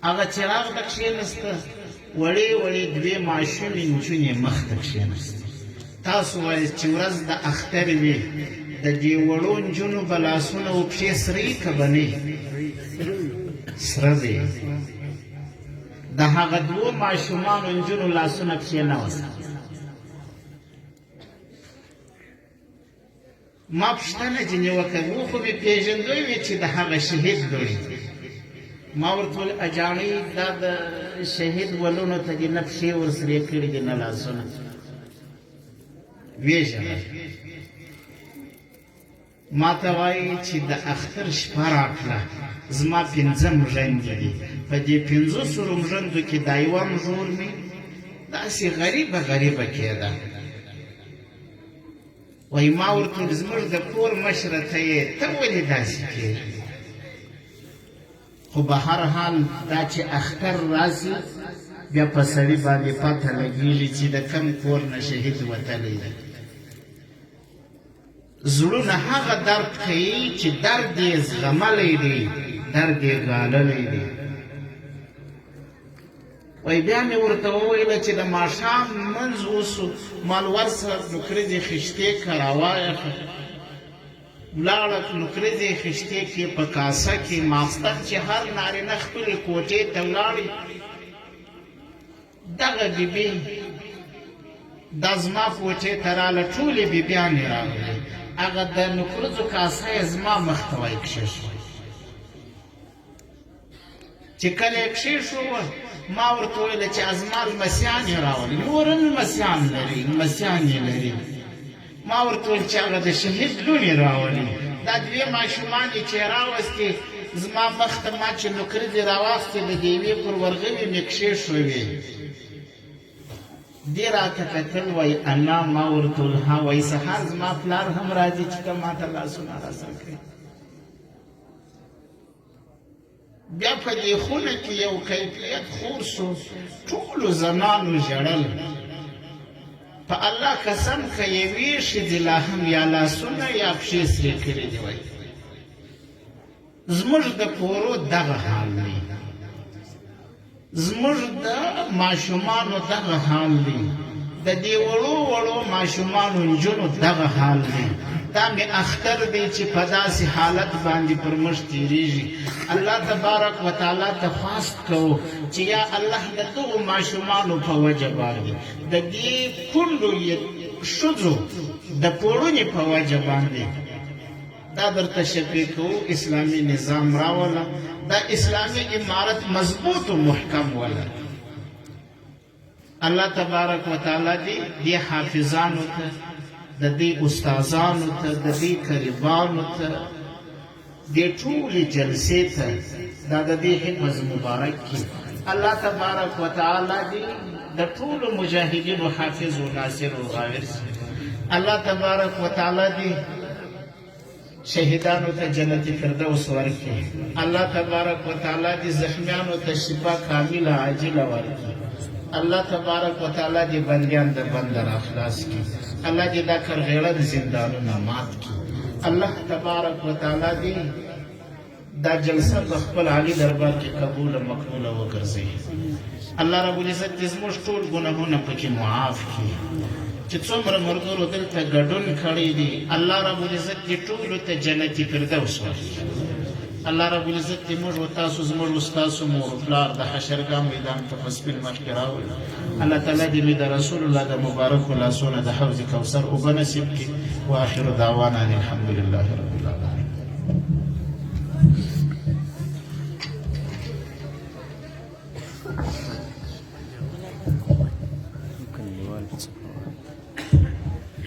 هغه چراغ ته کښېنسته، وړې وړې دوې ماشومې نجونې مخ ته کښېنستې. تاسو وایئ چې ورځ د اختر وي، د دې وړو نجونو به لاسونه و پښې سرې که به نه سره دی. د هغه دوو ماشومانو نجونو لاسونه پښې نه وسته. ما پوښتنه ځینې وکړه، و خو مې پېژندوی وې چې د هغه شهید لوی. ما ورته وویل اجاڼۍ دا د شهید ولونو ته دې نه پښې ورسرې کړي دي نه لاسونه. ویې ژړل. ما ته وایي چې د اختر شپه راکړه، زما 5 مژندې دي، په دې 500 مژندو کې دا یوه مژور مې داسې غریبه غریبه کېده. وایي ما ورته وویل زموږ د کور مشره ته یې ته ولې داسې کېږي؟ خو به هر حال دا چې اختر راسي بیا په سړي باندې پته لګېږي چې د کم کور نه شهید وتلی دی. زړونه هغه درد کوي چې درد یې زغملی دی، درد یې ګاللی دی. وایي بیا مې ورته وویله چې د ماښام منځ اوسو، مالور صاحب نوکریزې خشتې که راوایخه، ولاړه نوکریزې خشتې کې په کاسه کې ماخستن چې هر نارینه خپلې کوټې ته ولاړې، دغه بیبي دا زما کوټې ته راله، ټولې بیبیانې راغلې، هغه د نوکریزو کاسه یې زما مخ ته وایکښېښوه. چې کله یې کښېښوه ما ورته وویله چې زما لمسیان یې راولي، نور هم لمسیان لري، لمسیان یې لري. ما ورته وویل چې هغه د شهید لوڼې راولي، دا دوې ماشومانې چې یې راوستې زما مخ ته، ما چې نوکریزې راواخېستې د دې یوې پر ورغوي مې کښېښوې. دې راته کتل، وایي انا. ما ورته وویل ها. وایي سهار زما پلار هم راځي چې که ما ته لاسونه راسم کړي. بیا په دې خونه کې یو کیفیت خور سو، ټولو زنانو ژړل. په الله قسم که یوې ښځې لا هم یا لاسونه یا پښې سرې کړي دي. وایي زموږ د کورو دغه حال دی، زموږ د ماشومانو دغه حال دی، د دې وړو وړو ماشومانو نجونو دغه حال دی. دا مې اختر دی چې په داسې حالت باندې پر موږ تېرېږي. الله تبارک وتعالی ته خواست کوو چې یا الله د دغو ماشومانو په وجه باندې، د دې کونډو ښځو د پوړنې په وجه باندې دا درته شفیع کوو، اسلامي نظام راوله، دا اسلامي امارت مضبوط و محکم وله. الله تبارک وتعالی دې حافظانو ته، د دې استادانو ته، د دې قریبانو ته، دې ټولې جلسې ته دا د دې حفظ مبارک کړي. الله تبارک وتعالی دې د ټولو مجاهدینو حافظ و ناصر و غاور شي. الله تبارک وتعالی دې شهیدانو ته جنت فردوس ورکړي. الله تبارک وتعالی دې زخمیانو ته شفا کامله عاجله ورکړي. الله تبارک وتعالی دې بندیان د بندر اخلاص کړي. الله دې دا کرغېړن زندانونه مات کړي. الله تبارک وتعالی دې دا جلسه په خپل عالي دربار کې قبوله مقبوله وګرځوي. الله رب العزت دې زموږ ټول ګناهونه پکې معاف کړي. چې څومره ملګرو دلته ګډون کړی دي، الله رب العزت دې ټولو ته جنتي فردوس ورکړي. الله رب العزت دې موږ و تاسو، زموږ ستاسو مور و پلار د حشرګاه میدان ته په سپین مخ کې راولي. الله تعالی دې مې د رسول الله د مبارکو لاسونه د حوض کوثر اوبه نصیب کړي. واخر دعوانا ان الحمد لله رب العالمین.